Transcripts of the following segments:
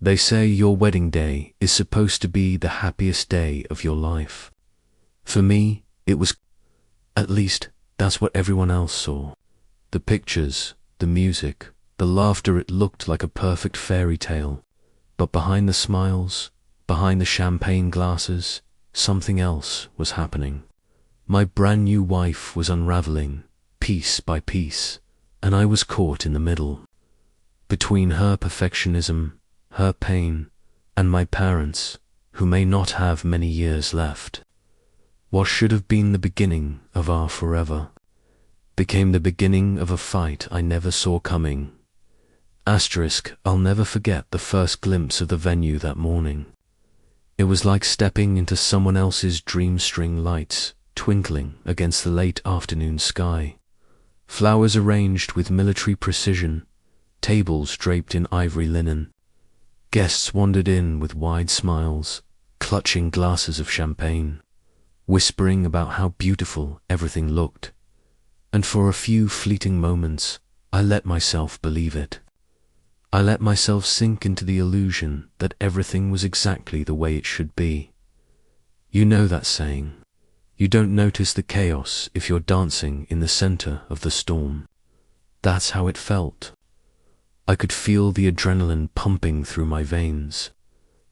They say your wedding day is supposed to be the happiest day of your life. For me, it was. At least, that's what everyone else saw. The pictures, the music, the laughter, it looked like a perfect fairy tale. But behind the smiles, behind the champagne glasses, something else was happening. My brand new wife was unraveling, piece by piece, and I was caught in the middle. Between her perfectionism, her pain, and my parents, who may not have many years left. What should have been the beginning of our forever became the beginning of a fight I never saw coming. I'll never forget the first glimpse of the venue that morning. It was like stepping into someone else's dream, string lights twinkling against the late afternoon sky. Flowers arranged with military precision, tables draped in ivory linen. Guests wandered in with wide smiles, clutching glasses of champagne, whispering about how beautiful everything looked. And for a few fleeting moments, I let myself believe it. I let myself sink into the illusion that everything was exactly the way it should be. You know that saying, you don't notice the chaos if you're dancing in the center of the storm. That's how it felt. I could feel the adrenaline pumping through my veins.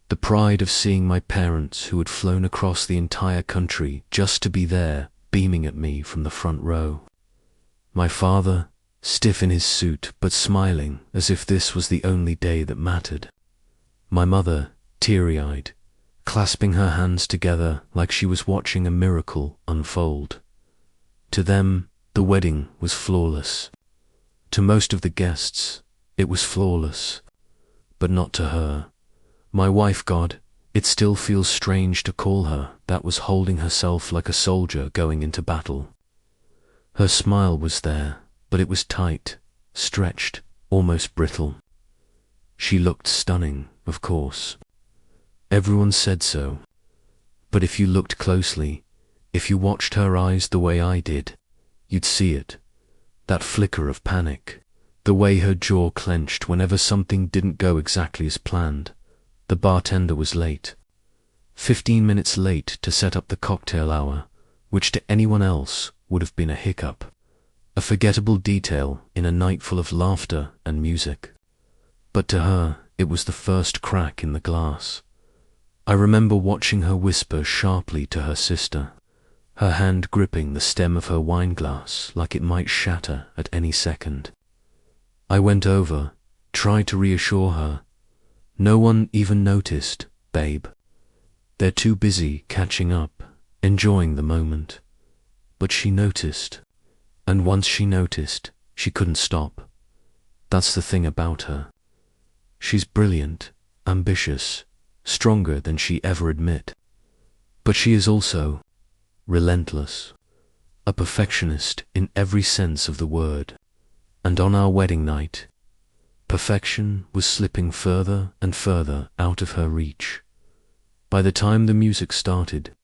The pride of seeing my parents, who had flown across the entire country just to be there, beaming at me from the front row. My father, stiff in his suit but smiling as if this was the only day that mattered. My mother, teary-eyed, clasping her hands together like she was watching a miracle unfold. To them, the wedding was flawless. To most of the guests, it was flawless, but not to her. My wife, God, it still feels strange to call her that, was holding herself like a soldier going into battle. Her smile was there, but it was tight, stretched, almost brittle. She looked stunning, of course. Everyone said so. But if you looked closely, if you watched her eyes the way I did, you'd see it. That flicker of panic. The way her jaw clenched whenever something didn't go exactly as planned. The bartender was late. 15 minutes late to set up the cocktail hour, which to anyone else would have been a hiccup. A forgettable detail in a night full of laughter and music. But to her, it was the first crack in the glass. I remember watching her whisper sharply to her sister, her hand gripping the stem of her wineglass like it might shatter at any second. I went over, tried to reassure her. No one even noticed, babe. They're too busy catching up, enjoying the moment. But she noticed. And once she noticed, she couldn't stop. That's the thing about her. She's brilliant, ambitious, stronger than she ever admit. But she is also relentless, a perfectionist in every sense of the word. And on our wedding night, perfection was slipping further and further out of her reach. By the time the music started,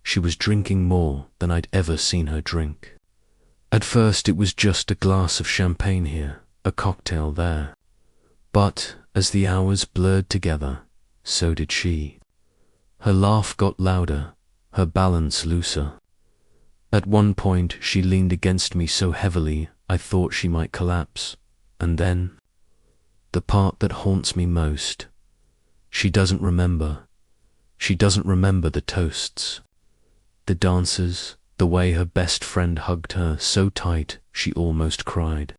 she was drinking more than I'd ever seen her drink. At first it was just a glass of champagne here, a cocktail there. But as the hours blurred together, so did she. Her laugh got louder, her balance looser. At one point she leaned against me so heavily I thought she might collapse. And then, the part that haunts me most, she doesn't remember. She doesn't remember the toasts, the dances, the way her best friend hugged her so tight she almost cried.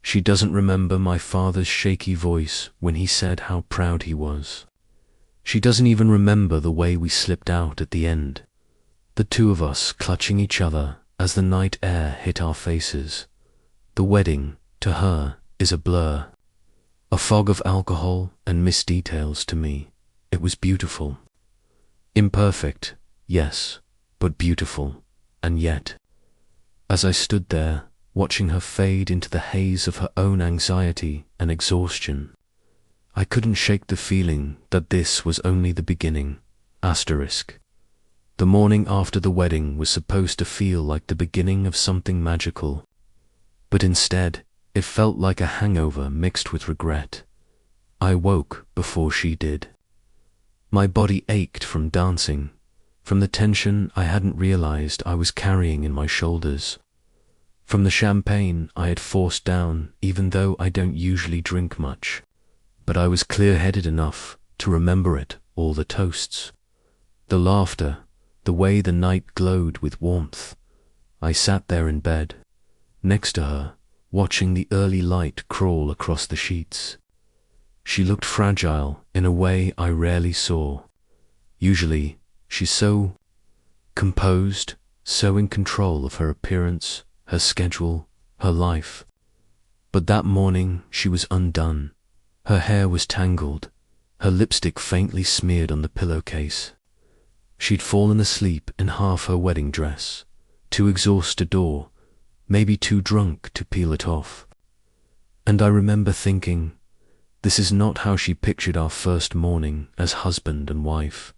She doesn't remember my father's shaky voice when he said how proud he was. She doesn't even remember the way we slipped out at the end, the two of us clutching each other as the night air hit our faces. The wedding, to her, is a blur, a fog of alcohol and missed details to me. It was beautiful. Imperfect, yes, but beautiful. And yet, as I stood there, watching her fade into the haze of her own anxiety and exhaustion, I couldn't shake the feeling that this was only the beginning. The morning after the wedding was supposed to feel like the beginning of something magical, but instead, it felt like a hangover mixed with regret. I woke before she did. My body ached from dancing, from the tension I hadn't realized I was carrying in my shoulders, from the champagne I had forced down even though I don't usually drink much, but I was clear-headed enough to remember it, all the toasts, the laughter, the way the night glowed with warmth. I sat there in bed, next to her, watching the early light crawl across the sheets. She looked fragile in a way I rarely saw. Usually, she's so composed, so in control of her appearance, her schedule, her life. But that morning she was undone. Her hair was tangled, her lipstick faintly smeared on the pillowcase. She'd fallen asleep in half her wedding dress, too exhausted to adore, maybe too drunk to peel it off. And I remember thinking, this is not how she pictured our first morning as husband and wife.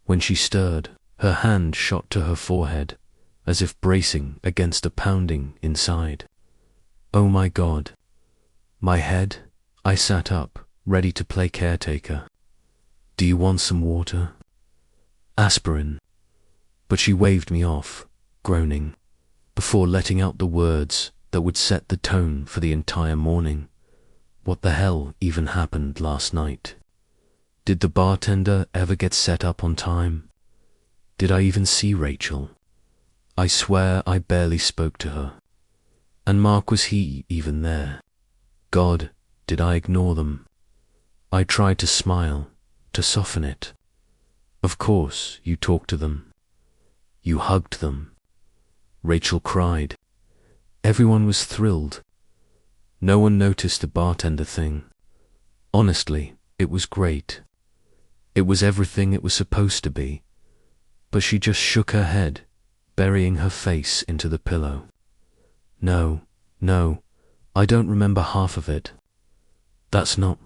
When she stirred, her hand shot to her forehead, as if bracing against a pounding inside. Oh my God. My head, I sat up, ready to play caretaker. Do you want some water? Aspirin. But she waved me off, groaning, before letting out the words that would set the tone for the entire morning. What the hell even happened last night? Did the bartender ever get set up on time? Did I even see Rachel? I swear I barely spoke to her. And Mark, was he even there? God, did I ignore them? I tried to smile, to soften it. Of course, you talked to them. You hugged them. Rachel cried. Everyone was thrilled. No one noticed the bartender thing. Honestly, it was great. It was everything it was supposed to be. But she just shook her head, burying her face into the pillow. No, I don't remember half of it. That's not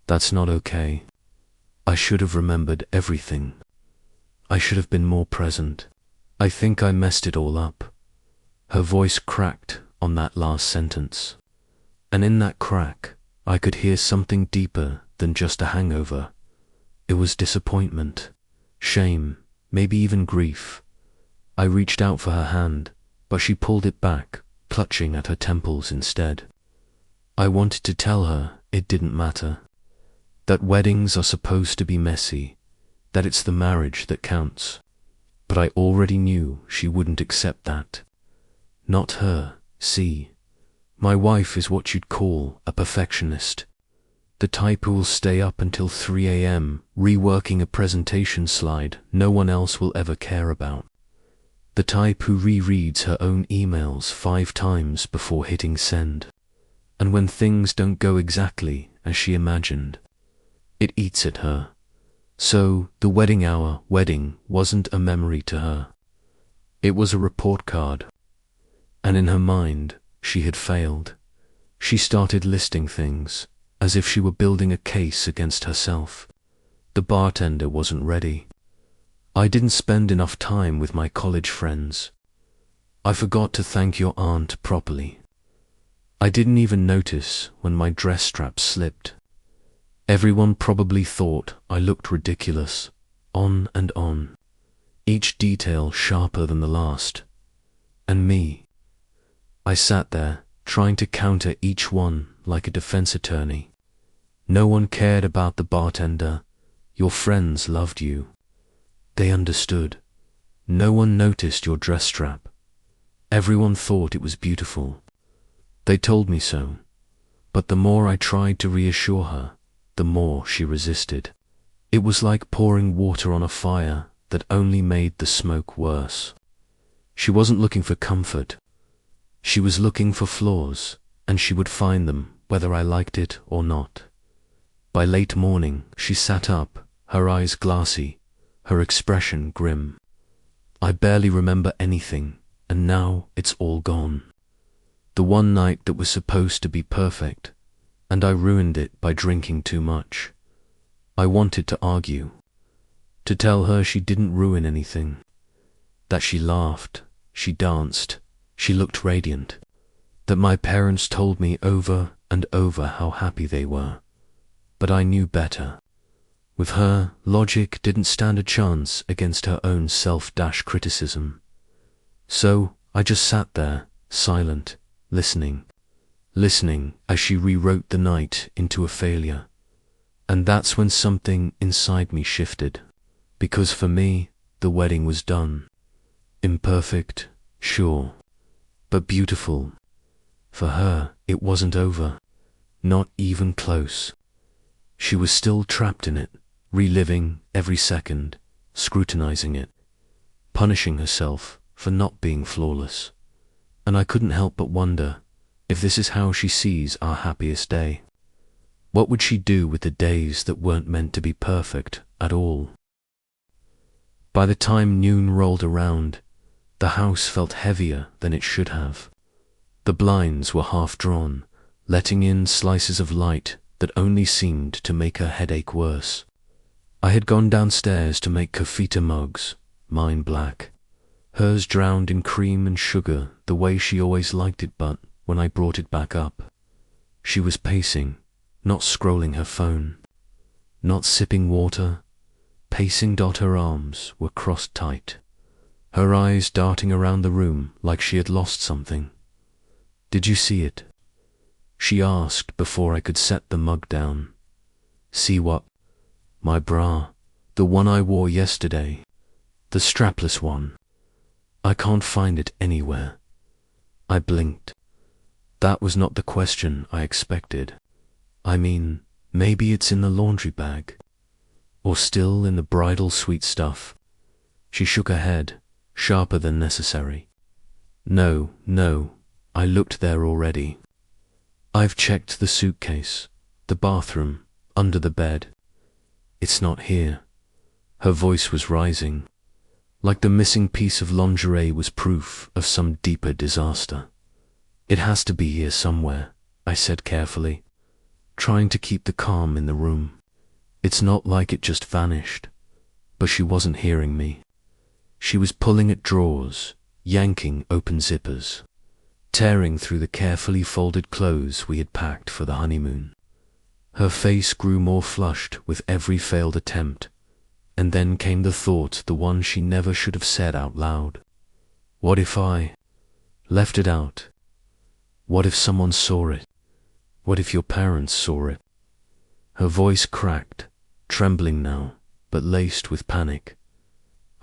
okay. I should have remembered everything. I should have been more present. I think I messed it all up. Her voice cracked on that last sentence. And in that crack, I could hear something deeper than just a hangover. It was disappointment, shame, maybe even grief. I reached out for her hand, but she pulled it back, clutching at her temples instead. I wanted to tell her it didn't matter, that weddings are supposed to be messy, that it's the marriage that counts. But I already knew she wouldn't accept that. Not her, see. My wife is what you'd call a perfectionist. The type who will stay up until 3 a.m. reworking a presentation slide no one else will ever care about. The type who rereads her own emails 5 times before hitting send. And when things don't go exactly as she imagined, it eats at her. So the wedding wasn't a memory to her. It was a report card. And in her mind, she had failed. She started listing things, as if she were building a case against herself. The bartender wasn't ready. I didn't spend enough time with my college friends. I forgot to thank your aunt properly. I didn't even notice when my dress strap slipped. Everyone probably thought I looked ridiculous, on and on, each detail sharper than the last. And me, I sat there, trying to counter each one like a defense attorney. No one cared about the bartender. Your friends loved you. They understood. No one noticed your dress strap. Everyone thought it was beautiful. They told me so. But the more I tried to reassure her, the more she resisted. It was like pouring water on a fire that only made the smoke worse. She wasn't looking for comfort. She was looking for flaws, and she would find them whether I liked it or not. By late morning, she sat up, her eyes glassy, her expression grim. I barely remember anything, and now it's all gone. The one night that was supposed to be perfect, and I ruined it by drinking too much. I wanted to argue, to tell her she didn't ruin anything, that she laughed, she danced, she looked radiant, that my parents told me over and over how happy they were. But I knew better. With her, logic didn't stand a chance against her own self-criticism. So I just sat there, silent, listening as she rewrote the night into a failure. And that's when something inside me shifted. Because for me, the wedding was done. Imperfect, sure, but beautiful. For her, it wasn't over. Not even close. She was still trapped in it, reliving every second, scrutinizing it, punishing herself for not being flawless. And I couldn't help but wonder, if this is how she sees our happiest day, what would she do with the days that weren't meant to be perfect at all? By the time noon rolled around, the house felt heavier than it should have. The blinds were half drawn, letting in slices of light that only seemed to make her headache worse. I had gone downstairs to make kefita mugs, mine black, hers drowned in cream and sugar the way she always liked it, but when I brought it back up, she was pacing, not scrolling her phone, not sipping water, pacing. Her arms were crossed tight, her eyes darting around the room like she had lost something. "Did you see it?" she asked before I could set the mug down. "See what?" "My bra, the one I wore yesterday, the strapless one. I can't find it anywhere." I blinked. That was not the question I expected. I mean, maybe it's in the laundry bag, or still in the bridal sweet stuff. She shook her head, sharper than necessary. No, I looked there already. I've checked the suitcase, the bathroom, under the bed. It's not here. Her voice was rising, like the missing piece of lingerie was proof of some deeper disaster. "It has to be here somewhere," I said carefully, trying to keep the calm in the room. It's not like it just vanished. But she wasn't hearing me. She was pulling at drawers, yanking open zippers, tearing through the carefully folded clothes we had packed for the honeymoon. Her face grew more flushed with every failed attempt, and then came the thought, the one she never should have said out loud. What if I left it out? What if someone saw it? What if your parents saw it? Her voice cracked, trembling now, but laced with panic.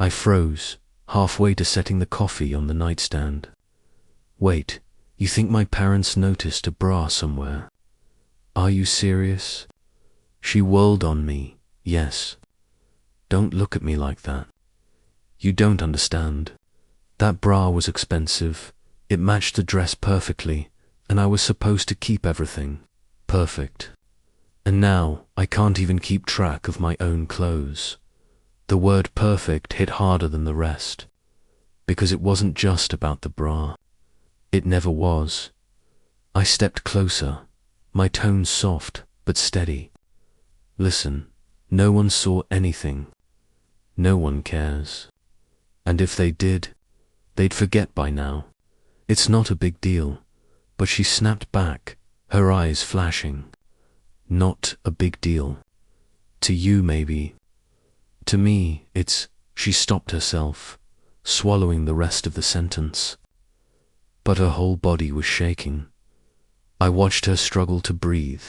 I froze, halfway to setting the coffee on the nightstand. "Wait, you think my parents noticed a bra somewhere? Are you serious?" She whirled on me. "Yes. Don't look at me like that. You don't understand. That bra was expensive. It matched the dress perfectly, and I was supposed to keep everything perfect. And now I can't even keep track of my own clothes." The word perfect hit harder than the rest, because it wasn't just about the bra. It never was. I stepped closer, my tone soft but steady. "Listen, no one saw anything. No one cares. And if they did, they'd forget by now. It's not a big deal." But she snapped back, her eyes flashing. "Not a big deal. To you, maybe. To me, it's—" She stopped herself, swallowing the rest of the sentence. But her whole body was shaking. I watched her struggle to breathe,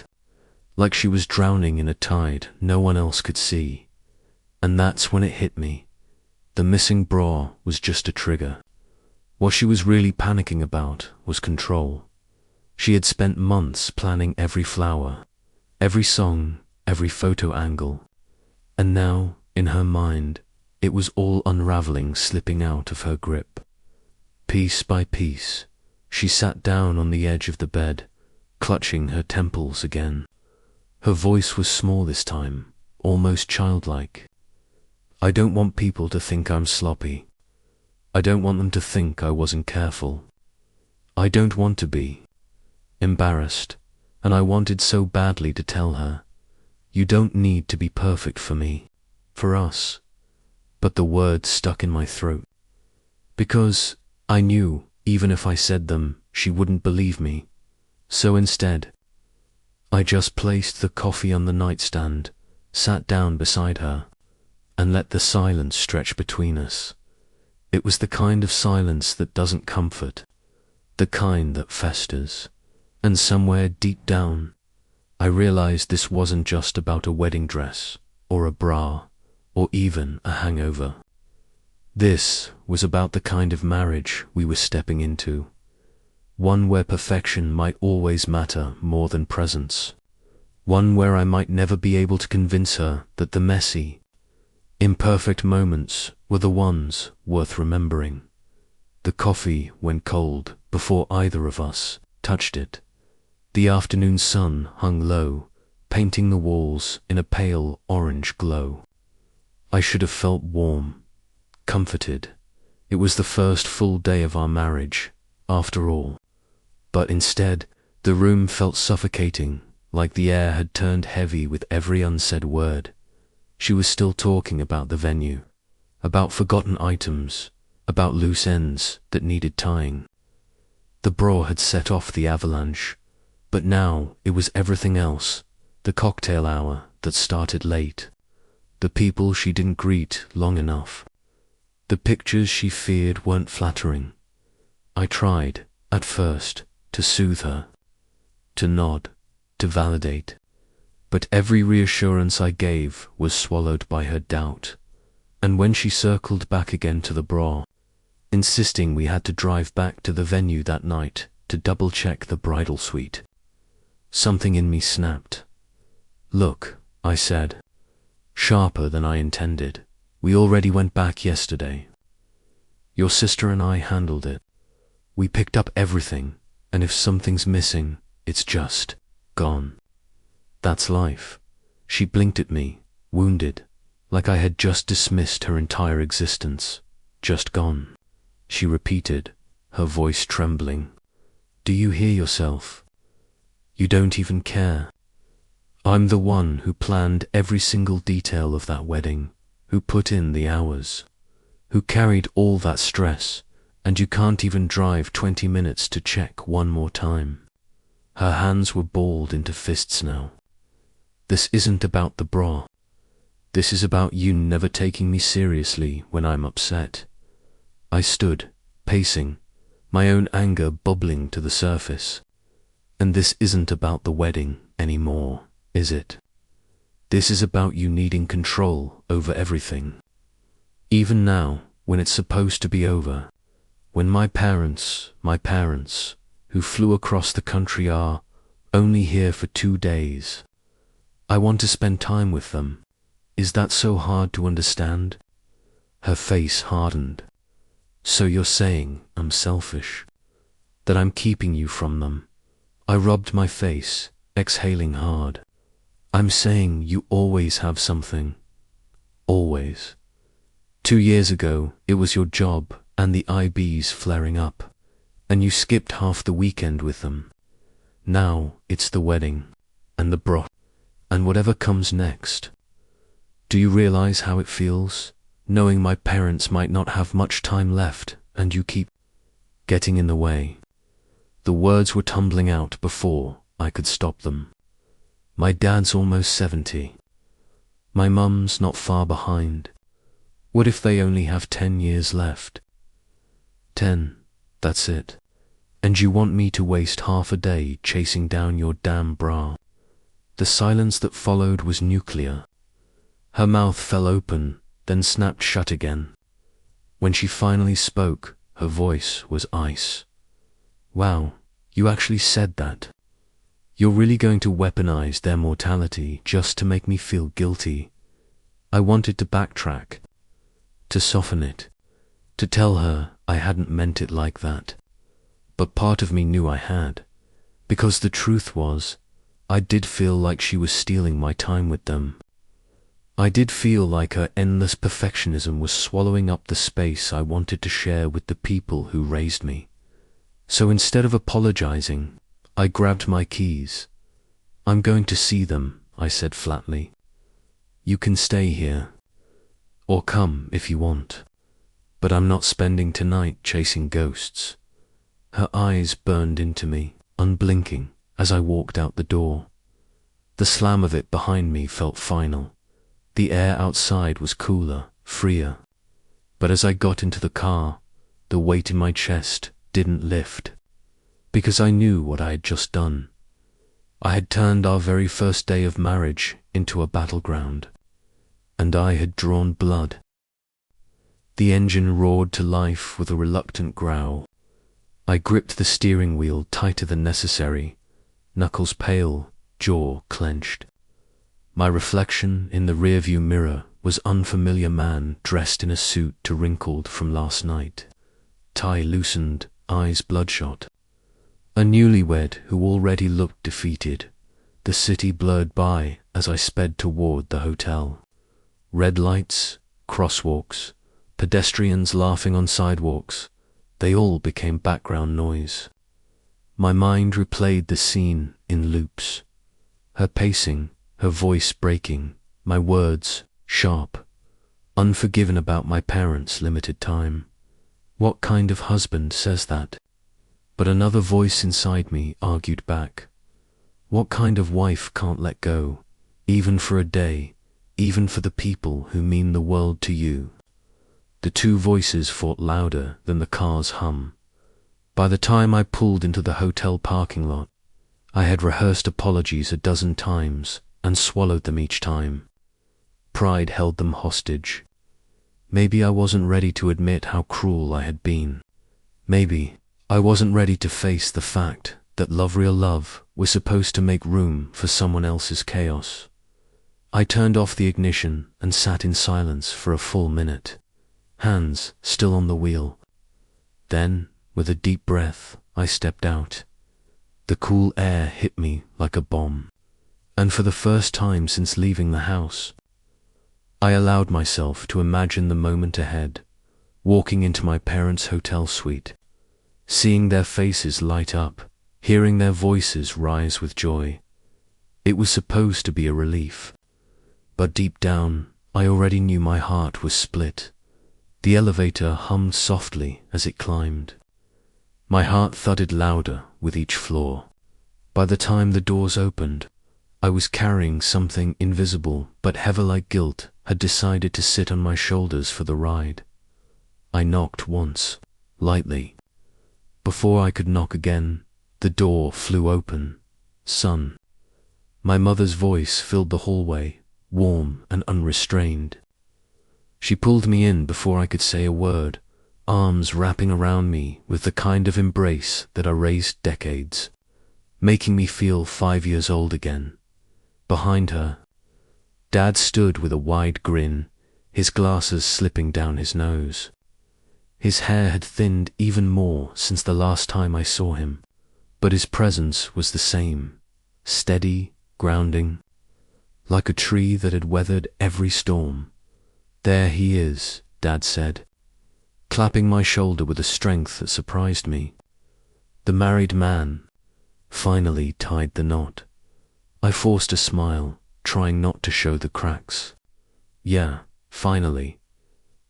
like she was drowning in a tide no one else could see. And that's when it hit me. The missing bra was just a trigger. What she was really panicking about was control. She had spent months planning every flower, every song, every photo angle. And now, in her mind, it was all unraveling, slipping out of her grip. Piece by piece, she sat down on the edge of the bed, clutching her temples again. Her voice was small this time, almost childlike. "I don't want people to think I'm sloppy. I don't want them to think I wasn't careful. I don't want to be embarrassed, and I wanted so badly to tell her, you don't need to be perfect for me, for us." But the words stuck in my throat, because I knew even if I said them, she wouldn't believe me. So instead, I just placed the coffee on the nightstand, sat down beside her, and let the silence stretch between us. It was the kind of silence that doesn't comfort, the kind that festers. And somewhere deep down, I realized this wasn't just about a wedding dress, or a bra, or even a hangover. This was about the kind of marriage we were stepping into. One where perfection might always matter more than presence. One where I might never be able to convince her that the messy, imperfect moments were the ones worth remembering. The coffee went cold before either of us touched it. The afternoon sun hung low, painting the walls in a pale orange glow. I should have felt warm, comforted. It was the first full day of our marriage, after all. But instead, the room felt suffocating, like the air had turned heavy with every unsaid word. She was still talking about the venue, about forgotten items, about loose ends that needed tying. The bra had set off the avalanche, but now it was everything else, the cocktail hour that started late, the people she didn't greet long enough. The pictures she feared weren't flattering. I tried, at first, to soothe her, to nod, to validate, but every reassurance I gave was swallowed by her doubt. And when she circled back again to the bra, insisting we had to drive back to the venue that night to double-check the bridal suite, something in me snapped. "Look," I said, sharper than I intended, "we already went back yesterday. Your sister and I handled it. We picked up everything, and if something's missing, it's just gone. That's life." She blinked at me, wounded, like I had just dismissed her entire existence. "Just gone," she repeated, her voice trembling. "Do you hear yourself? You don't even care. I'm the one who planned every single detail of that wedding, who put in the hours, who carried all that stress, and you can't even drive 20 minutes to check one more time." Her hands were balled into fists now. "This isn't about the bra. This is about you never taking me seriously when I'm upset." I stood, pacing, my own anger bubbling to the surface. "And this isn't about the wedding anymore, is it? This is about you needing control over everything. Even now, when it's supposed to be over, when my parents, who flew across the country are only here for 2 days. I want to spend time with them. Is that so hard to understand?" Her face hardened. "So you're saying I'm selfish? That I'm keeping you from them?" I rubbed my face, exhaling hard. "I'm saying you always have something. Always. 2 years ago, it was your job and the IBs flaring up, and you skipped half the weekend with them. Now it's the wedding, and the bra, and whatever comes next. Do you realize how it feels, knowing my parents might not have much time left, and you keep getting in the way?" The words were tumbling out before I could stop them. "My dad's almost 70. My mum's not far behind. What if they only have 10 years left? 10, that's it. And you want me to waste half a day chasing down your damn bra?" The silence that followed was nuclear. Her mouth fell open, then snapped shut again. When she finally spoke, her voice was ice. "Wow, you actually said that. You're really going to weaponize their mortality just to make me feel guilty?" I wanted to backtrack, to soften it, to tell her I hadn't meant it like that. But part of me knew I had, because the truth was, I did feel like she was stealing my time with them. I did feel like her endless perfectionism was swallowing up the space I wanted to share with the people who raised me. So instead of apologizing, I grabbed my keys. "I'm going to see them," I said flatly. "You can stay here, or come if you want, but I'm not spending tonight chasing ghosts." Her eyes burned into me, unblinking, as I walked out the door. The slam of it behind me felt final. The air outside was cooler, freer. But as I got into the car, the weight in my chest didn't lift. Because I knew what I had just done. I had turned our very first day of marriage into a battleground. And I had drawn blood. The engine roared to life with a reluctant growl. I gripped the steering wheel tighter than necessary, knuckles pale, jaw clenched. My reflection in the rearview mirror was unfamiliar man dressed in a suit too wrinkled from last night, tie loosened, eyes bloodshot. A newlywed who already looked defeated. The city blurred by as I sped toward the hotel. Red lights, crosswalks, pedestrians laughing on sidewalks, they all became background noise. My mind replayed the scene in loops. Her pacing, her voice breaking, my words sharp, unforgiven about my parents' limited time. What kind of husband says that? But another voice inside me argued back. What kind of wife can't let go, even for a day, even for the people who mean the world to you? The two voices fought louder than the car's hum. By the time I pulled into the hotel parking lot, I had rehearsed apologies a dozen times and swallowed them each time. Pride held them hostage. Maybe I wasn't ready to admit how cruel I had been. Maybe I wasn't ready to face the fact that love, real love, was supposed to make room for someone else's chaos. I turned off the ignition and sat in silence for a full minute, hands still on the wheel. Then, with a deep breath, I stepped out. The cool air hit me like a bomb, and for the first time since leaving the house, I allowed myself to imagine the moment ahead, walking into my parents' hotel suite, seeing their faces light up, hearing their voices rise with joy. It was supposed to be a relief, but deep down, I already knew my heart was split. The elevator hummed softly as it climbed. My heart thudded louder with each floor. By the time the doors opened, I was carrying something invisible but heavy like guilt had decided to sit on my shoulders for the ride. I knocked once, lightly. Before I could knock again, the door flew open. "Son." My mother's voice filled the hallway, warm and unrestrained. She pulled me in before I could say a word, arms wrapping around me with the kind of embrace that erased decades, making me feel 5 years old again. Behind her, Dad stood with a wide grin, his glasses slipping down his nose. His hair had thinned even more since the last time I saw him, but his presence was the same, steady, grounding, like a tree that had weathered every storm. "There he is," Dad said, clapping my shoulder with a strength that surprised me. The married man finally tied the knot. I forced a smile, trying not to show the cracks. "Yeah, finally."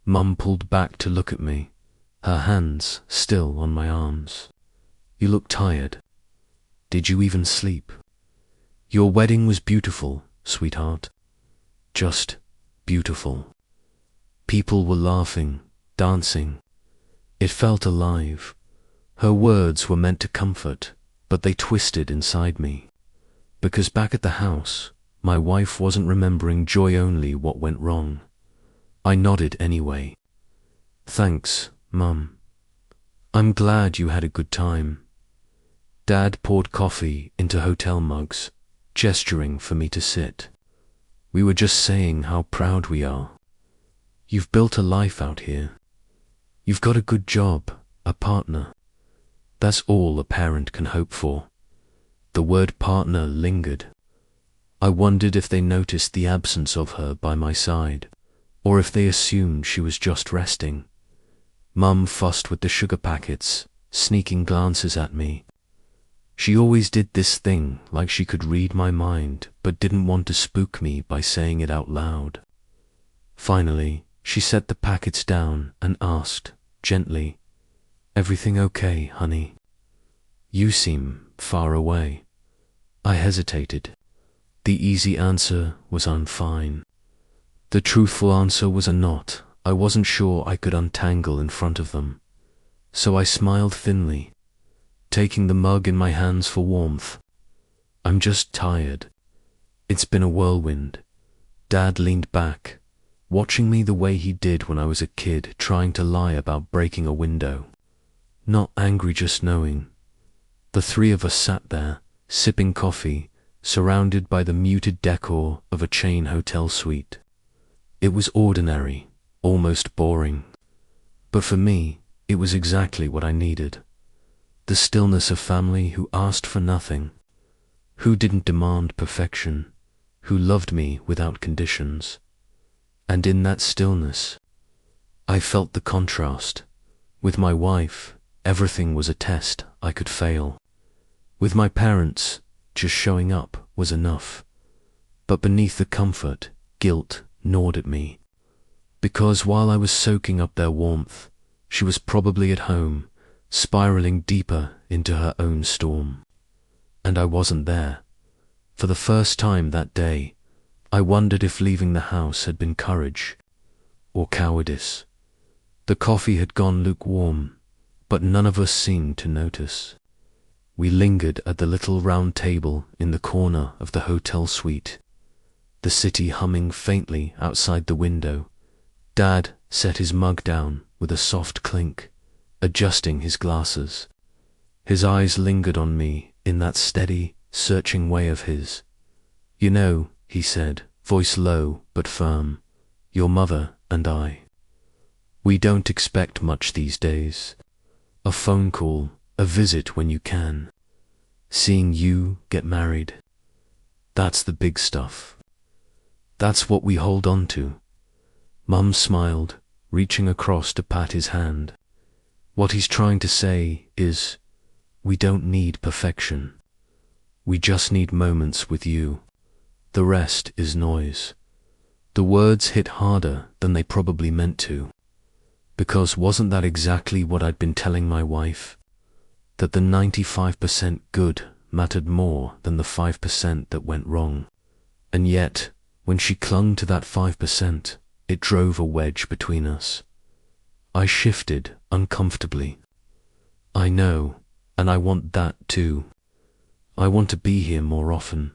Mum pulled back to look at me, her hands still on my arms. "You look tired. Did you even sleep? Your wedding was beautiful, sweetheart. Just beautiful. People were laughing, dancing. It felt alive. Her words were meant to comfort, but they twisted inside me. Because back at the house, my wife wasn't remembering joy only what went wrong. I nodded anyway. "Thanks, Mum. I'm glad you had a good time." Dad poured coffee into hotel mugs, gesturing for me to sit. "We were just saying how proud we are. You've built a life out here. You've got a good job, a partner. That's all a parent can hope for." The word partner lingered. I wondered if they noticed the absence of her by my side, or if they assumed she was just resting. Mum fussed with the sugar packets, sneaking glances at me. She always did this thing like she could read my mind, but didn't want to spook me by saying it out loud. Finally, she set the packets down and asked, gently, "Everything okay, honey? You seem far away." I hesitated. The easy answer was I'm fine. The truthful answer was a knot I wasn't sure I could untangle in front of them. So I smiled thinly, taking the mug in my hands for warmth. I'm just tired. It's been a whirlwind. Dad leaned back, watching me the way he did when I was a kid trying to lie about breaking a window. Not angry, just knowing. The three of us sat there, sipping coffee, surrounded by the muted decor of a chain hotel suite. It was ordinary, almost boring. But for me, it was exactly what I needed. The stillness of family who asked for nothing, who didn't demand perfection, who loved me without conditions. And in that stillness, I felt the contrast. With my wife, everything was a test I could fail. With my parents, just showing up was enough. But beneath the comfort, guilt gnawed at me. Because while I was soaking up their warmth, she was probably at home, spiraling deeper into her own storm. And I wasn't there. For the first time that day, I wondered if leaving the house had been courage or cowardice. The coffee had gone lukewarm, but none of us seemed to notice. We lingered at the little round table in the corner of the hotel suite, the city humming faintly outside the window. Dad set his mug down with a soft clink, adjusting his glasses. His eyes lingered on me in that steady, searching way of his. You know, he said, voice low but firm, your mother and I. We don't expect much these days. A phone call, a visit when you can. Seeing you get married. That's the big stuff. That's what we hold on to. Mum smiled, reaching across to pat his hand. What he's trying to say is, we don't need perfection. We just need moments with you. The rest is noise. The words hit harder than they probably meant to. Because wasn't that exactly what I'd been telling my wife? That the 95% good mattered more than the 5% that went wrong. And yet, when she clung to that 5%, it drove a wedge between us. I shifted uncomfortably. I know, and I want that too. I want to be here more often.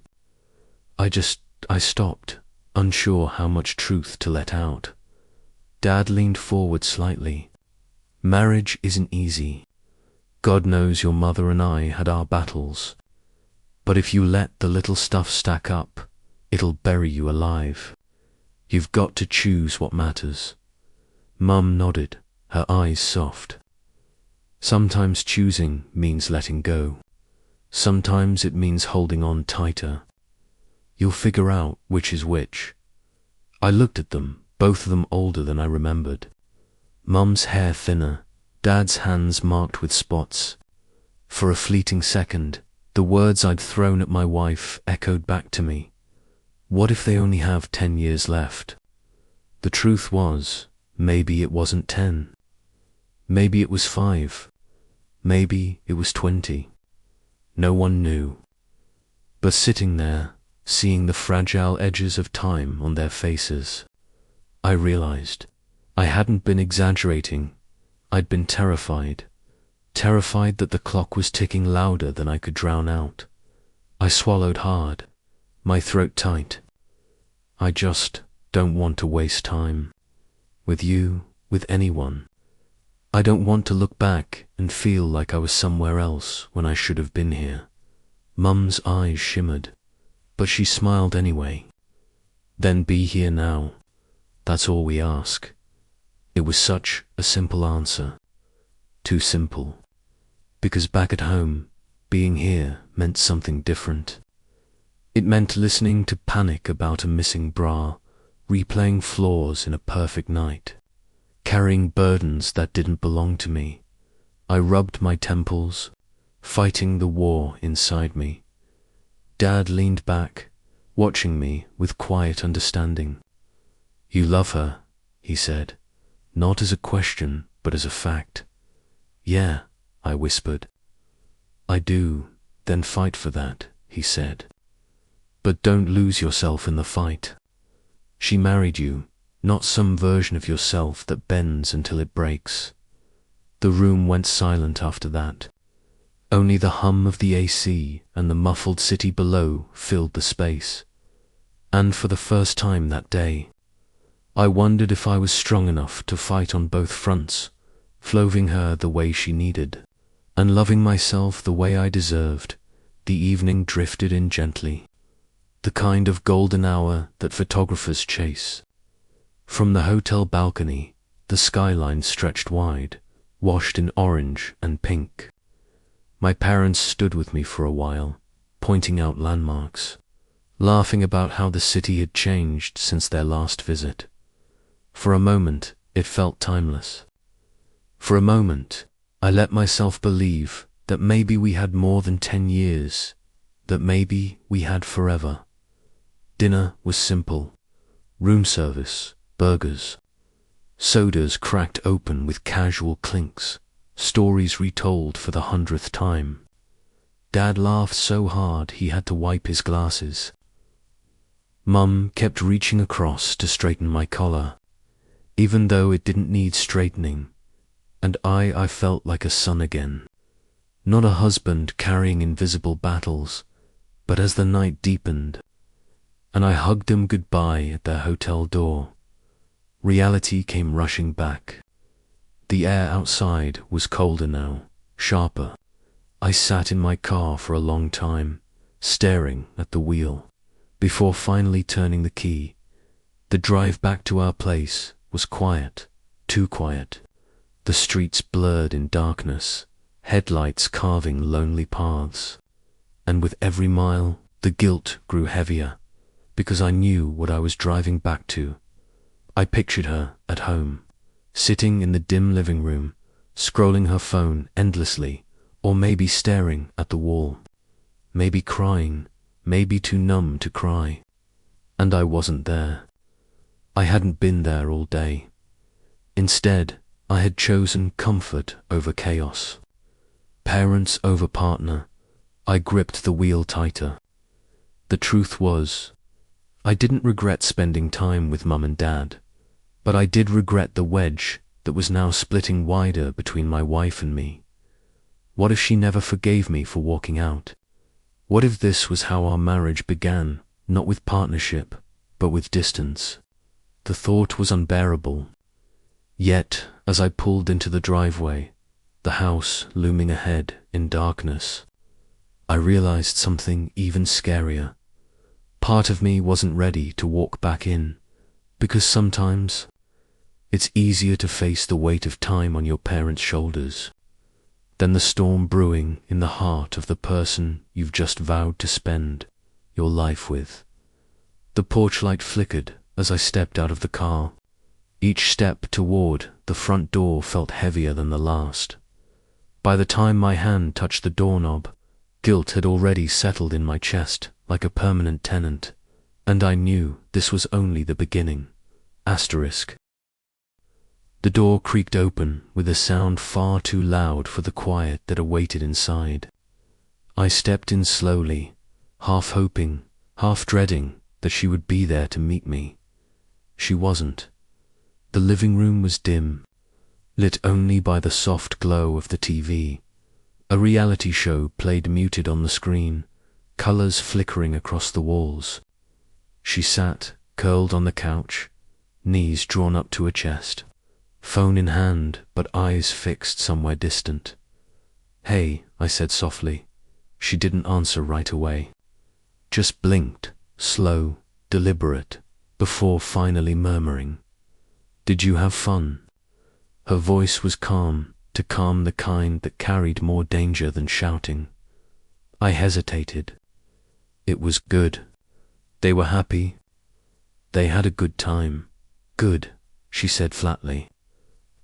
I stopped, unsure how much truth to let out. Dad leaned forward slightly. Marriage isn't easy. God knows your mother and I had our battles. But if you let the little stuff stack up, it'll bury you alive. You've got to choose what matters. Mum nodded, her eyes soft. Sometimes choosing means letting go. Sometimes it means holding on tighter. You'll figure out which is which. I looked at them, both of them older than I remembered. Mum's hair thinner, Dad's hands marked with spots. For a fleeting second, the words I'd thrown at my wife echoed back to me. What if they only have 10 years left? The truth was, maybe it wasn't 10. Maybe it was 5. Maybe it was 20. No one knew. But sitting there, seeing the fragile edges of time on their faces, I realized I hadn't been exaggerating. I'd been terrified. Terrified that the clock was ticking louder than I could drown out. I swallowed hard, my throat tight. I just don't want to waste time. With you, with anyone. I don't want to look back and feel like I was somewhere else when I should have been here. Mum's eyes shimmered, but she smiled anyway. Then be here now. That's all we ask. It was such a simple answer. Too simple. Because back at home, being here meant something different. It meant listening to panic about a missing bra, replaying flaws in a perfect night, carrying burdens that didn't belong to me. I rubbed my temples, fighting the war inside me. Dad leaned back, watching me with quiet understanding. You love her, he said, not as a question, but as a fact. Yeah, I whispered. I do, then fight for that, he said. But don't lose yourself in the fight. She married you, not some version of yourself that bends until it breaks. The room went silent after that. Only the hum of the AC and the muffled city below filled the space. And for the first time that day, I wondered if I was strong enough to fight on both fronts, loving her the way she needed, and loving myself the way I deserved. The evening drifted in gently, the kind of golden hour that photographers chase. From the hotel balcony, the skyline stretched wide, washed in orange and pink. My parents stood with me for a while, pointing out landmarks, laughing about how the city had changed since their last visit. For a moment, it felt timeless. For a moment, I let myself believe that maybe we had more than 10 years, that maybe we had forever. Dinner was simple. Room service, burgers. Sodas cracked open with casual clinks, stories retold for the 100th time. Dad laughed so hard he had to wipe his glasses. Mum kept reaching across to straighten my collar, even though it didn't need straightening, and I felt like a son again. Not a husband carrying invisible battles, but as the night deepened, and I hugged them goodbye at their hotel door, reality came rushing back. The air outside was colder now, sharper. I sat in my car for a long time, staring at the wheel, before finally turning the key. The drive back to our place was quiet, too quiet. The streets blurred in darkness, headlights carving lonely paths. And with every mile, the guilt grew heavier, because I knew what I was driving back to. I pictured her at home, sitting in the dim living room, scrolling her phone endlessly, or maybe staring at the wall, maybe crying, maybe too numb to cry. And I wasn't there. I hadn't been there all day. Instead, I had chosen comfort over chaos. Parents over partner. I gripped the wheel tighter. The truth was, I didn't regret spending time with Mum and Dad, but I did regret the wedge that was now splitting wider between my wife and me. What if she never forgave me for walking out? What if this was how our marriage began, not with partnership, but with distance? The thought was unbearable. Yet, as I pulled into the driveway, the house looming ahead in darkness, I realized something even scarier. Part of me wasn't ready to walk back in, because sometimes it's easier to face the weight of time on your parents' shoulders than the storm brewing in the heart of the person you've just vowed to spend your life with. The porch light flickered as I stepped out of the car. Each step toward the front door felt heavier than the last. By the time my hand touched the doorknob, guilt had already settled in my chest like a permanent tenant, and I knew this was only the beginning. Asterisk. The door creaked open with a sound far too loud for the quiet that awaited inside. I stepped in slowly, half hoping, half dreading that she would be there to meet me. She wasn't. The living room was dim, lit only by the soft glow of the TV. A reality show played muted on the screen, colors flickering across the walls. She sat, curled on the couch, knees drawn up to her chest, phone in hand but eyes fixed somewhere distant. "Hey," I said softly. She didn't answer right away. Just blinked, slow, deliberate, before finally murmuring, "Did you have fun?" Her voice was calm, to calm the kind that carried more danger than shouting. I hesitated. It was good. They were happy. They had a good time. "Good," she said flatly,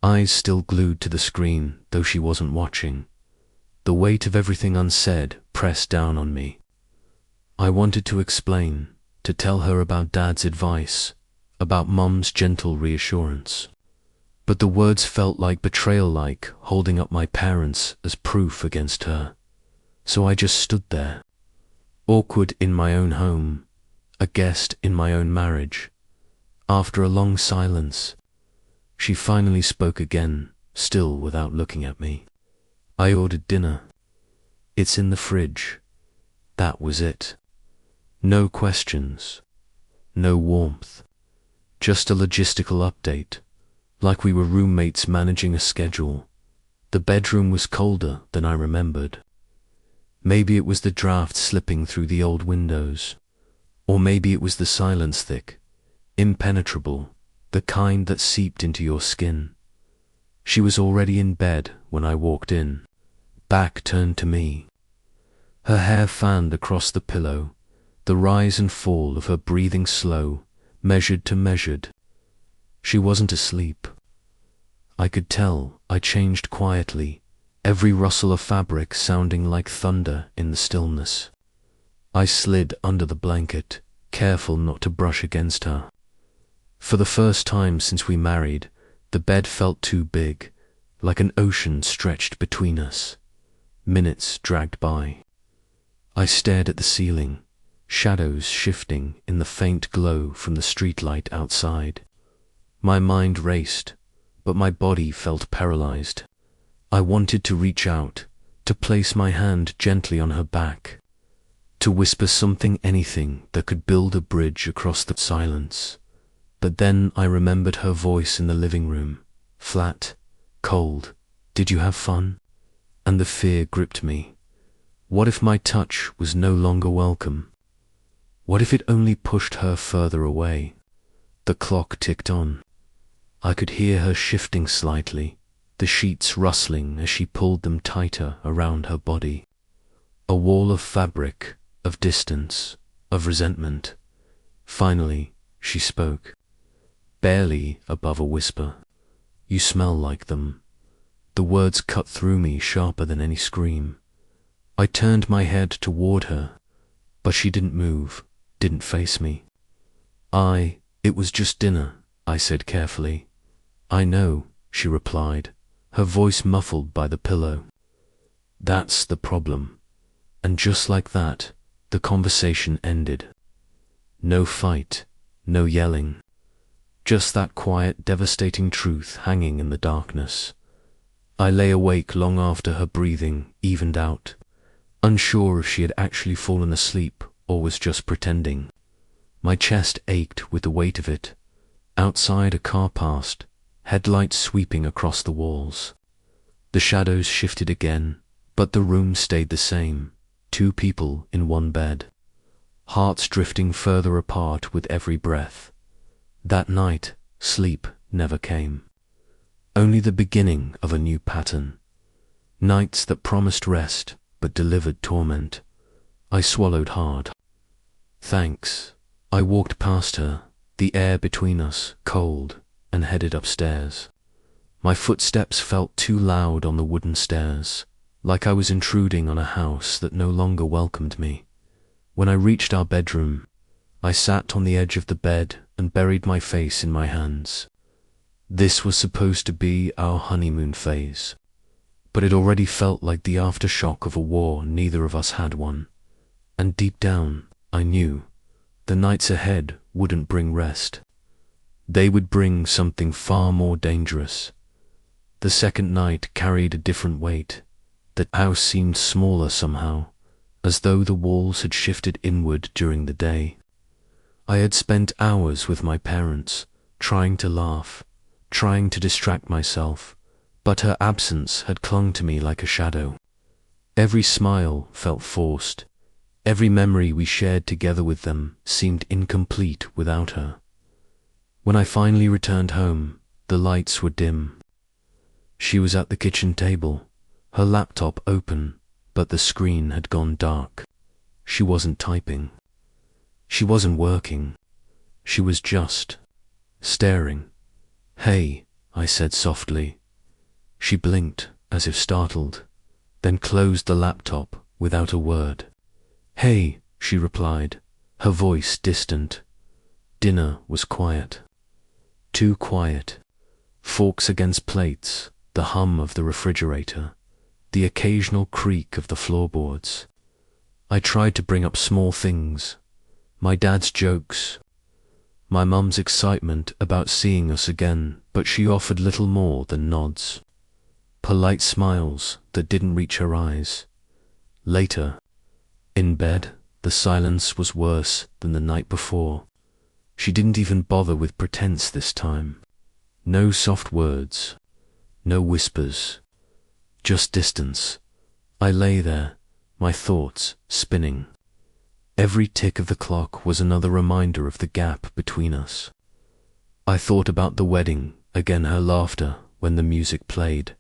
eyes still glued to the screen, though she wasn't watching. The weight of everything unsaid pressed down on me. I wanted to explain, to tell her about Dad's advice, about Mum's gentle reassurance. But the words felt like betrayal, like holding up my parents as proof against her. So I just stood there, awkward in my own home, a guest in my own marriage. After a long silence, she finally spoke again, still without looking at me. I ordered dinner. It's in the fridge. That was it. No questions. No warmth. Just a logistical update, like we were roommates managing a schedule. The bedroom was colder than I remembered. Maybe it was the draft slipping through the old windows, or maybe it was the silence thick, impenetrable, the kind that seeped into your skin. She was already in bed when I walked in, back turned to me. Her hair fanned across the pillow, the rise and fall of her breathing slow, measured to measured. She wasn't asleep. I could tell. I changed quietly, every rustle of fabric sounding like thunder in the stillness. I slid under the blanket, careful not to brush against her. For the first time since we married, the bed felt too big, like an ocean stretched between us. Minutes dragged by. I stared at the ceiling, shadows shifting in the faint glow from the streetlight outside. My mind raced, but my body felt paralyzed. I wanted to reach out, to place my hand gently on her back, to whisper something, anything that could build a bridge across the silence. But then I remembered her voice in the living room, flat, cold. Did you have fun? And the fear gripped me. What if my touch was no longer welcome? What if it only pushed her further away? The clock ticked on. I could hear her shifting slightly, the sheets rustling as she pulled them tighter around her body. A wall of fabric, of distance, of resentment. Finally, she spoke, barely above a whisper. You smell like them. The words cut through me sharper than any scream. I turned my head toward her, but she didn't move, didn't face me. It was just dinner, I said carefully. I know, she replied, her voice muffled by the pillow. That's the problem. And just like that, the conversation ended. No fight, no yelling. Just that quiet, devastating truth hanging in the darkness. I lay awake long after her breathing evened out, unsure if she had actually fallen asleep or was just pretending. My chest ached with the weight of it. Outside, a car passed, headlights sweeping across the walls. The shadows shifted again, but the room stayed the same. 2 people in one bed. Hearts drifting further apart with every breath. That night, sleep never came. Only the beginning of a new pattern. Nights that promised rest, but delivered torment. I swallowed hard. Thanks. I walked past her, the air between us cold, and headed upstairs. My footsteps felt too loud on the wooden stairs, like I was intruding on a house that no longer welcomed me. When I reached our bedroom, I sat on the edge of the bed and buried my face in my hands. This was supposed to be our honeymoon phase, but it already felt like the aftershock of a war neither of us had won. And deep down, I knew the nights ahead wouldn't bring rest. They would bring something far more dangerous. The second night carried a different weight. The house seemed smaller somehow, as though the walls had shifted inward during the day. I had spent hours with my parents, trying to laugh, trying to distract myself, but her absence had clung to me like a shadow. Every smile felt forced. Every memory we shared together with them seemed incomplete without her. When I finally returned home, the lights were dim. She was at the kitchen table, her laptop open, but the screen had gone dark. She wasn't typing. She wasn't working. She was just staring. Hey, I said softly. She blinked as if startled, then closed the laptop without a word. Hey, she replied, her voice distant. Dinner was quiet. Too quiet. Forks against plates, the hum of the refrigerator, the occasional creak of the floorboards. I tried to bring up small things. My dad's jokes, my mum's excitement about seeing us again, but she offered little more than nods, polite smiles that didn't reach her eyes. Later, in bed, the silence was worse than the night before. She didn't even bother with pretense this time. No soft words, no whispers, just distance. I lay there, my thoughts spinning. Every tick of the clock was another reminder of the gap between us. I thought about the wedding, again her laughter when the music played,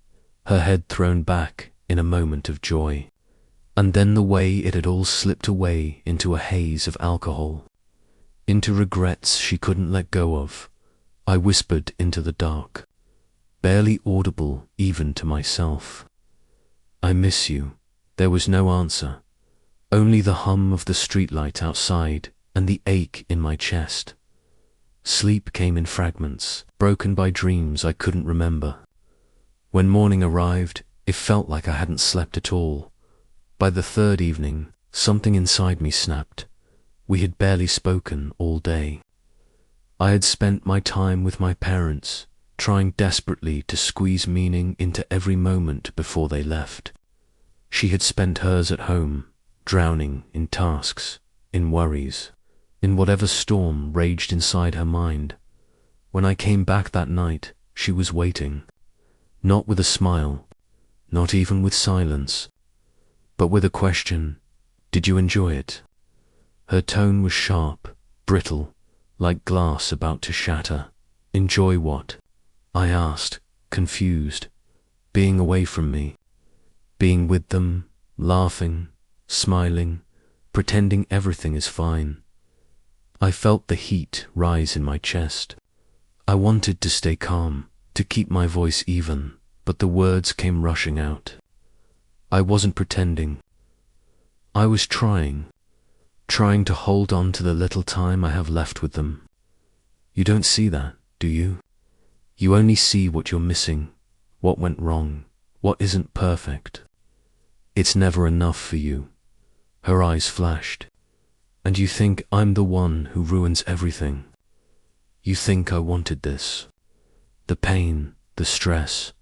her head thrown back in a moment of joy, and then the way it had all slipped away into a haze of alcohol, into regrets she couldn't let go of. I whispered into the dark, barely audible even to myself. I miss you. There was no answer, only the hum of the streetlight outside and the ache in my chest. Sleep came in fragments, broken by dreams I couldn't remember. When morning arrived, it felt like I hadn't slept at all. By the third evening, something inside me snapped. We had barely spoken all day. I had spent my time with my parents, trying desperately to squeeze meaning into every moment before they left. She had spent hers at home, drowning in tasks, in worries, in whatever storm raged inside her mind. When I came back that night, she was waiting, not with a smile, not even with silence, but with a question. Did you enjoy it? Her tone was sharp, brittle, like glass about to shatter. Enjoy what? I asked, confused. Being away from me, being with them, laughing, smiling, pretending everything is fine. I felt the heat rise in my chest. I wanted to stay calm, to keep my voice even, but the words came rushing out. I wasn't pretending. I was trying to hold on to the little time I have left with them. You don't see that, do you? You only see what you're missing, what went wrong, what isn't perfect. It's never enough for you. Her eyes flashed. And you think I'm the one who ruins everything. You think I wanted this. The pain, the stress,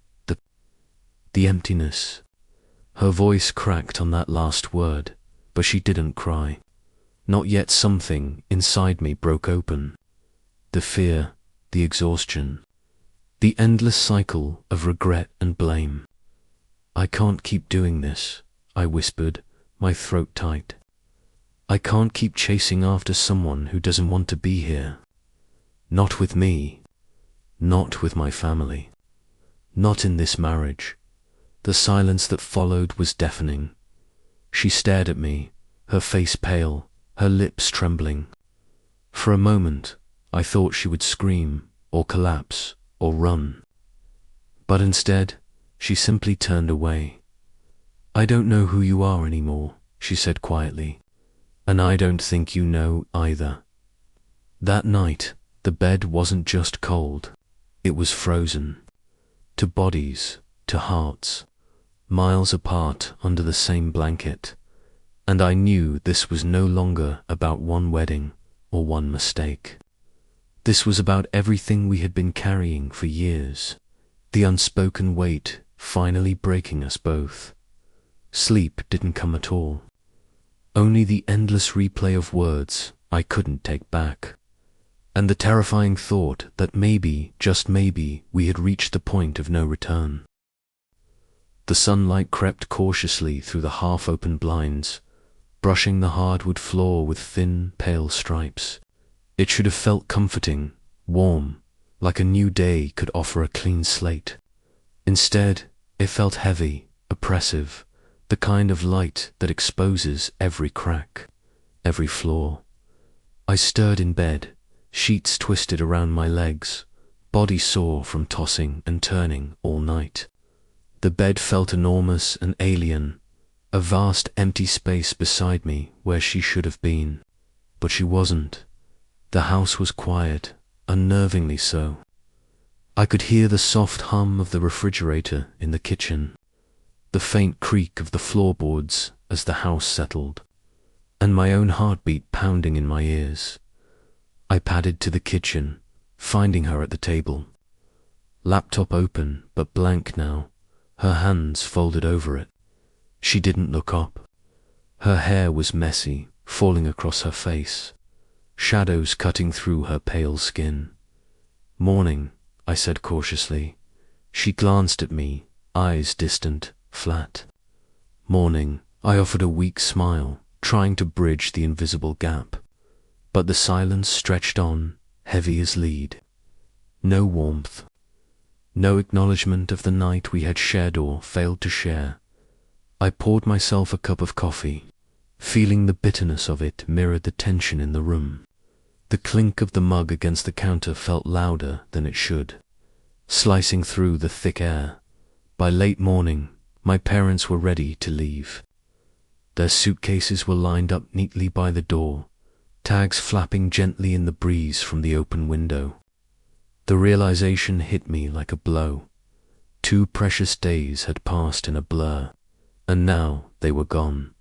the emptiness. Her voice cracked on that last word, but she didn't cry. Not yet. Something inside me broke open. The fear, the exhaustion, the endless cycle of regret and blame. I can't keep doing this, I whispered, my throat tight. I can't keep chasing after someone who doesn't want to be here. Not with me, not with my family, not in this marriage. The silence that followed was deafening. She stared at me, her face pale, her lips trembling. For a moment, I thought she would scream, or collapse, or run. But instead, she simply turned away. I don't know who you are anymore, she said quietly, and I don't think you know either. That night, the bed wasn't just cold, it was frozen. To bodies, to hearts, miles apart under the same blanket. And I knew this was no longer about one wedding or one mistake. This was about everything we had been carrying for years, the unspoken weight finally breaking us both. Sleep didn't come at all. Only the endless replay of words I couldn't take back, and the terrifying thought that maybe, just maybe, we had reached the point of no return. The sunlight crept cautiously through the half-open blinds, brushing the hardwood floor with thin, pale stripes. It should have felt comforting, warm, like a new day could offer a clean slate. Instead, it felt heavy, oppressive, the kind of light that exposes every crack, every flaw. I stirred in bed, sheets twisted around my legs, body sore from tossing and turning all night. The bed felt enormous and alien, a vast empty space beside me where she should have been. But she wasn't. The house was quiet, unnervingly so. I could hear the soft hum of the refrigerator in the kitchen, the faint creak of the floorboards as the house settled. and my own heartbeat pounding in my ears. I padded to the kitchen, finding her at the table. Laptop open, but blank now, her hands folded over it. She didn't look up. Her hair was messy, falling across her face, shadows cutting through her pale skin. "Morning," I said cautiously. She glanced at me, eyes distant, flat. "Morning," I offered a weak smile, trying to bridge the invisible gap. But the silence stretched on, heavy as lead. No warmth. No acknowledgement of the night we had shared or failed to share. I poured myself a cup of coffee, feeling the bitterness of it mirrored the tension in the room. The clink of the mug against the counter felt louder than it should, slicing through the thick air. By late morning, my parents were ready to leave. Their suitcases were lined up neatly by the door, tags flapping gently in the breeze from the open window. The realization hit me like a blow. 2 precious days had passed in a blur, and now they were gone.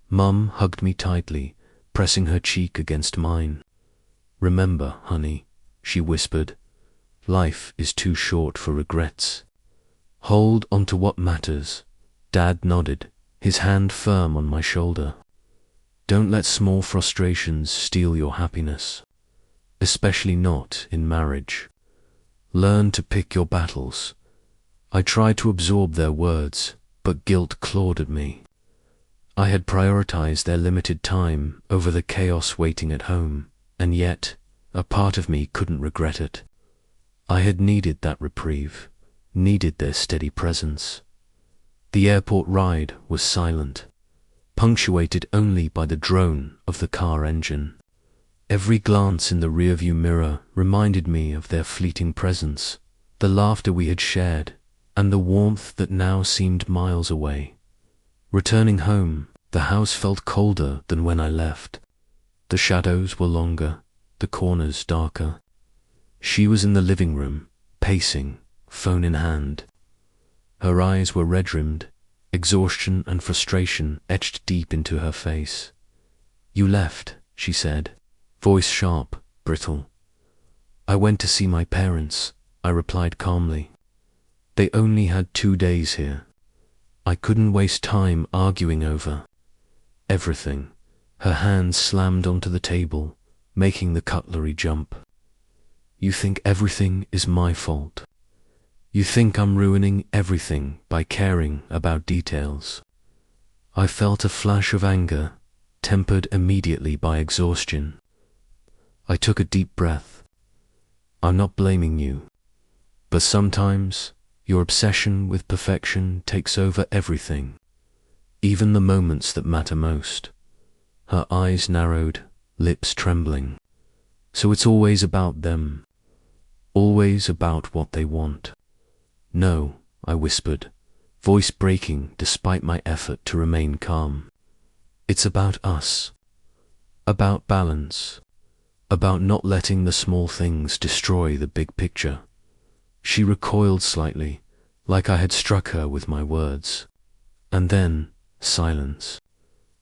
Mum hugged me tightly, pressing her cheek against mine. "Remember, honey," she whispered, "life is too short for regrets. Hold on to what matters." Dad nodded, his hand firm on my shoulder. "Don't let small frustrations steal your happiness, especially not in marriage. Learn to pick your battles." I tried to absorb their words, but guilt clawed at me. I had prioritized their limited time over the chaos waiting at home, and yet a part of me couldn't regret it. I had needed that reprieve, needed their steady presence. The airport ride was silent, punctuated only by the drone of the car engine. Every glance in the rearview mirror reminded me of their fleeting presence, the laughter we had shared, and the warmth that now seemed miles away. Returning home, the house felt colder than when I left. The shadows were longer, the corners darker. She was in the living room, pacing, phone in hand. Her eyes were red-rimmed, exhaustion and frustration etched deep into her face. "You left," she said, voice sharp, brittle. "I went to see my parents," I replied calmly. "They only had 2 days here. I couldn't waste time arguing over everything." Her hands slammed onto the table, making the cutlery jump. "You think everything is my fault. You think I'm ruining everything by caring about details." I felt a flash of anger, tempered immediately by exhaustion. I took a deep breath. "I'm not blaming you, but sometimes your obsession with perfection takes over everything, even the moments that matter most." Her eyes narrowed, lips trembling. "So it's always about them, always about what they want." "No," I whispered, voice breaking despite my effort to remain calm. "It's about us, about balance, about not letting the small things destroy the big picture." She recoiled slightly, like I had struck her with my words. And then silence,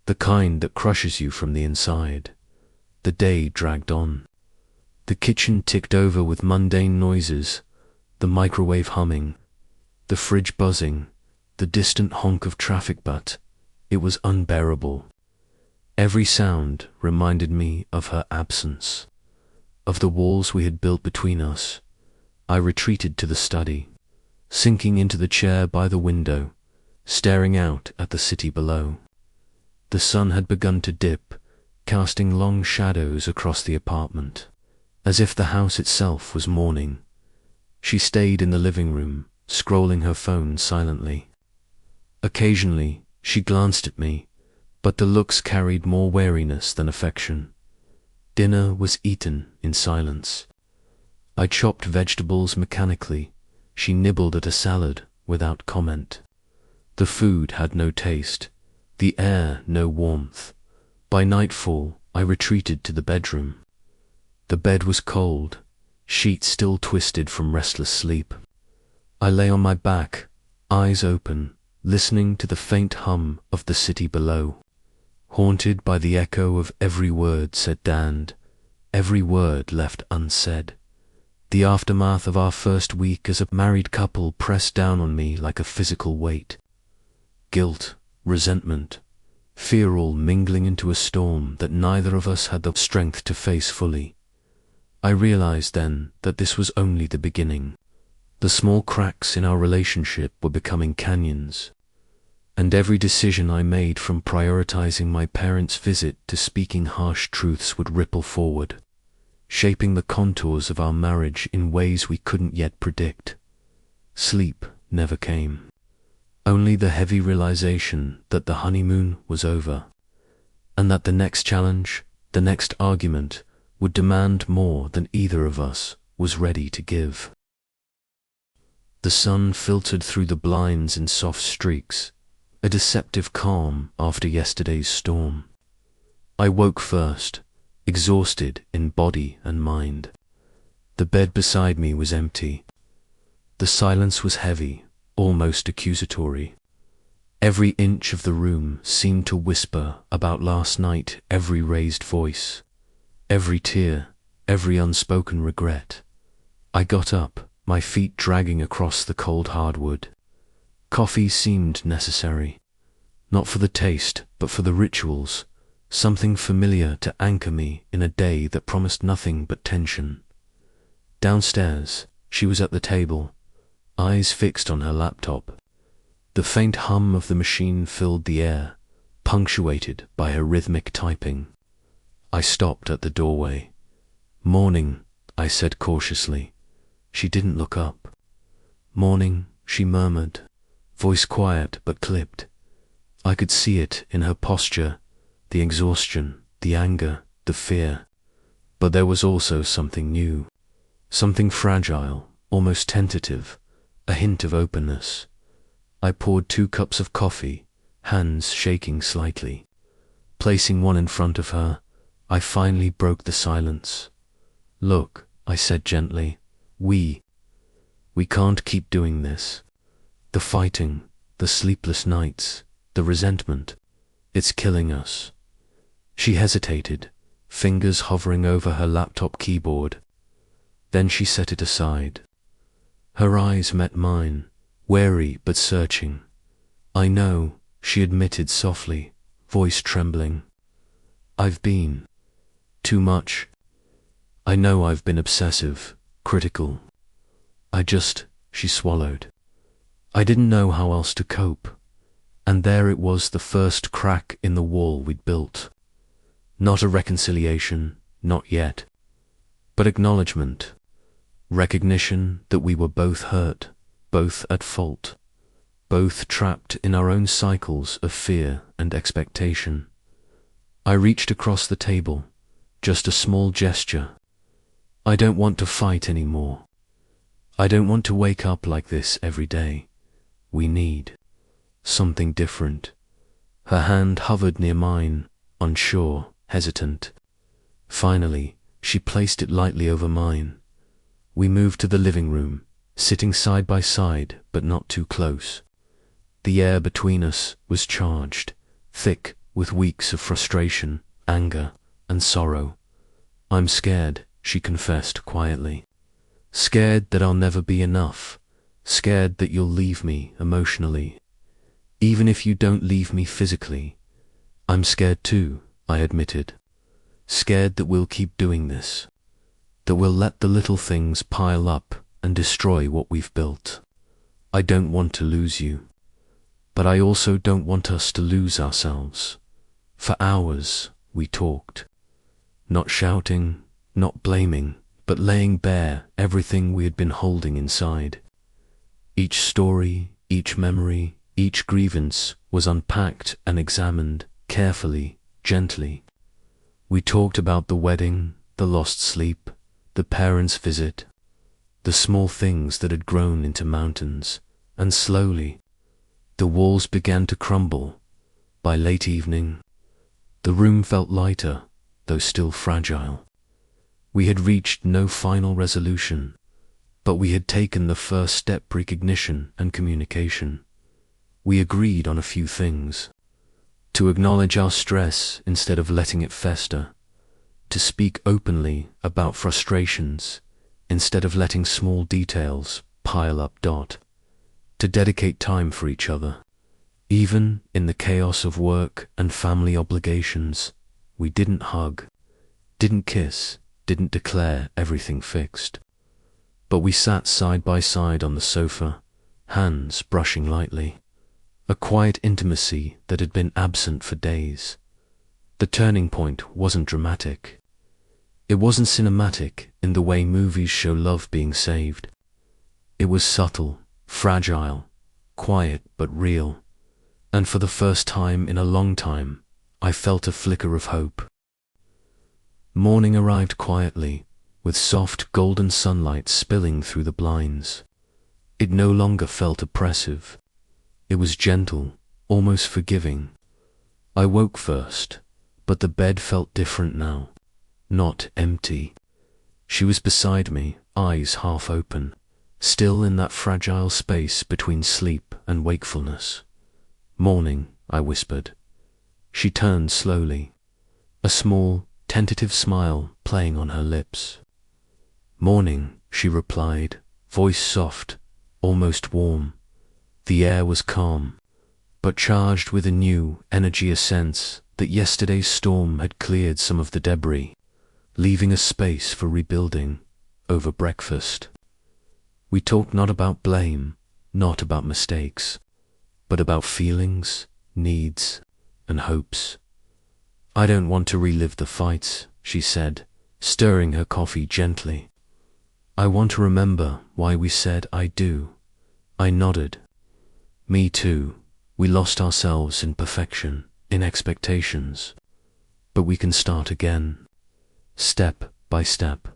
the kind that crushes you from the inside. The day dragged on. The kitchen ticked over with mundane noises, the microwave humming, the fridge buzzing, the distant honk of traffic, but it was unbearable. Every sound reminded me of her absence, of the walls we had built between us. I retreated to the study, sinking into the chair by the window, staring out at the city below. The sun had begun to dip, casting long shadows across the apartment, as if the house itself was mourning. She stayed in the living room, scrolling her phone silently. Occasionally, she glanced at me, but the looks carried more wariness than affection. Dinner was eaten in silence. I chopped vegetables mechanically. She nibbled at a salad without comment. The food had no taste, the air no warmth. By nightfall, I retreated to the bedroom. The bed was cold, sheets still twisted from restless sleep. I lay on my back, eyes open, listening to the faint hum of the city below. haunted by the echo of every word said and every word left unsaid. The aftermath of our first week as a married couple pressed down on me like a physical weight. Guilt, resentment, fear all mingling into a storm that neither of us had the strength to face fully. I realized then that this was only the beginning. The small cracks in our relationship were becoming canyons, and every decision I made, from prioritizing my parents' visit to speaking harsh truths, would ripple forward, shaping the contours of our marriage in ways we couldn't yet predict. Sleep never came. Only the heavy realization that the honeymoon was over, and that the next challenge, the next argument, would demand more than either of us was ready to give. The sun filtered through the blinds in soft streaks, a deceptive calm after yesterday's storm. I woke first, exhausted in body and mind. The bed beside me was empty. The silence was heavy, almost accusatory. Every inch of the room seemed to whisper about last night, every raised voice, every tear, every unspoken regret. I got up, my feet dragging across the cold hardwood. Coffee seemed necessary, not for the taste, but for the rituals, something familiar to anchor me in a day that promised nothing but tension. Downstairs, she was at the table, eyes fixed on her laptop. The faint hum of the machine filled the air, punctuated by her rhythmic typing. I stopped at the doorway. "Morning," I said cautiously. She didn't look up. "Morning," she murmured, voice quiet but clipped. I could see it in her posture, the exhaustion, the anger, the fear. But there was also something new, something fragile, almost tentative, a hint of openness. I poured 2 cups of coffee, hands shaking slightly. Placing one in front of her, I finally broke the silence. "Look," I said gently, We can't keep doing this. The fighting, the sleepless nights, the resentment, it's killing us." She hesitated, fingers hovering over her laptop keyboard. Then she set it aside. Her eyes met mine, wary but searching. "I know," she admitted softly, voice trembling. "I've been too much. I know I've been obsessive, critical. She swallowed. I didn't know how else to cope. And there it was, the first crack in the wall we'd built. Not a reconciliation, not yet. But acknowledgement. Recognition that we were both hurt, both at fault, both trapped in our own cycles of fear and expectation. I reached across the table, just a small gesture. "I don't want to fight anymore. I don't want to wake up like this every day. We need something different." Her hand hovered near mine, unsure, hesitant. Finally, she placed it lightly over mine. We moved to the living room, sitting side by side but not too close. The air between us was charged, thick with weeks of frustration, anger, and sorrow. "I'm scared," she confessed quietly. "Scared that I'll never be enough. Scared that you'll leave me emotionally. Even if you don't leave me physically." "I'm scared too," I admitted. "Scared that we'll keep doing this. That we'll let the little things pile up and destroy what we've built. I don't want to lose you. But I also don't want us to lose ourselves." For hours we talked. Not shouting, not blaming, but laying bare everything we had been holding inside. Each story, each memory, each grievance was unpacked and examined carefully, gently. We talked about the wedding, the lost sleep, the parents' visit, the small things that had grown into mountains, and slowly, the walls began to crumble. By late evening, the room felt lighter, though still fragile. We had reached no final resolution, but we had taken the first step: recognition and communication. We agreed on a few things. to acknowledge our stress instead of letting it fester, to speak openly about frustrations instead of letting small details pile up. To dedicate time for each other. Even in the chaos of work and family obligations, we didn't hug, didn't kiss, didn't declare everything fixed. But we sat side by side on the sofa, hands brushing lightly, a quiet intimacy that had been absent for days. The turning point wasn't dramatic. It wasn't cinematic in the way movies show love being saved. It was subtle, fragile, quiet but real, and for the first time in a long time, I felt a flicker of hope. Morning arrived quietly, with soft golden sunlight spilling through the blinds. It no longer felt oppressive. It was gentle, almost forgiving. I woke first, but the bed felt different now, not empty. She was beside me, eyes half open, still in that fragile space between sleep and wakefulness. "Morning," I whispered. She turned slowly, a small, tentative smile playing on her lips. "Morning," she replied, voice soft, almost warm. The air was calm, but charged with a new energy, a sense that yesterday's storm had cleared some of the debris, leaving a space for rebuilding. Over breakfast, we talked not about blame, not about mistakes, but about feelings, needs, and hopes. "I don't want to relive the fights," she said, stirring her coffee gently. "I want to remember why we said I do." I nodded. "Me too. We lost ourselves in perfection, in expectations. But we can start again, step by step."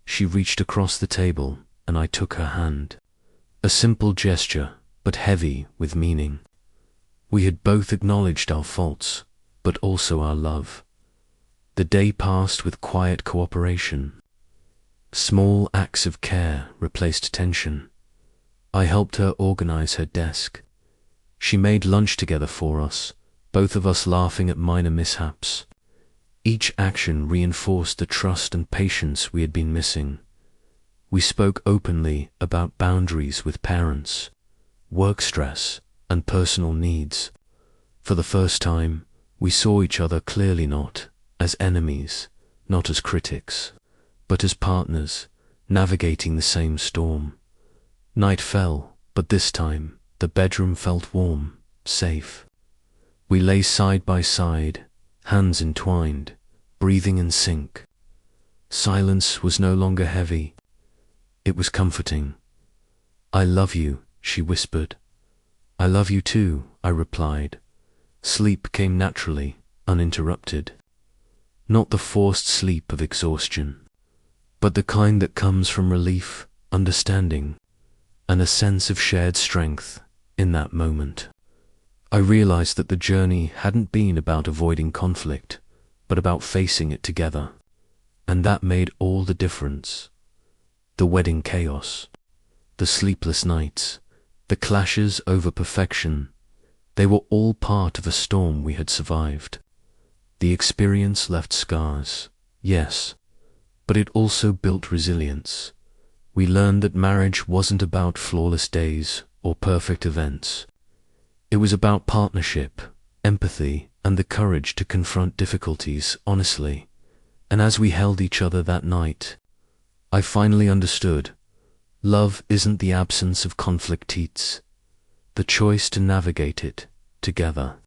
She reached across the table, and I took her hand. A simple gesture, but heavy with meaning. We had both acknowledged our faults, but also our love. The day passed with quiet cooperation. Small acts of care replaced tension. I helped her organize her desk. She made lunch together for us, both of us laughing at minor mishaps. Each action reinforced the trust and patience we had been missing. We spoke openly about boundaries with parents, work stress, and personal needs. For the first time, we saw each other clearly, not as enemies, not as critics, but as partners, navigating the same storm. Night fell, but this time, the bedroom felt warm, safe. We lay side by side, hands entwined, breathing in sync. Silence was no longer heavy. It was comforting. "I love you," she whispered. "I love you too," I replied. Sleep came naturally, uninterrupted. Not the forced sleep of exhaustion, but the kind that comes from relief, understanding, and a sense of shared strength in that moment. I realized that the journey hadn't been about avoiding conflict, but about facing it together. And that made all the difference. The wedding chaos, the sleepless nights, the clashes over perfection, they were all part of a storm we had survived. The experience left scars, yes, but it also built resilience. We learned that marriage wasn't about flawless days or perfect events. It was about partnership, empathy, and the courage to confront difficulties honestly. And as we held each other that night, I finally understood. Love isn't the absence of conflict, it's the choice to navigate it together.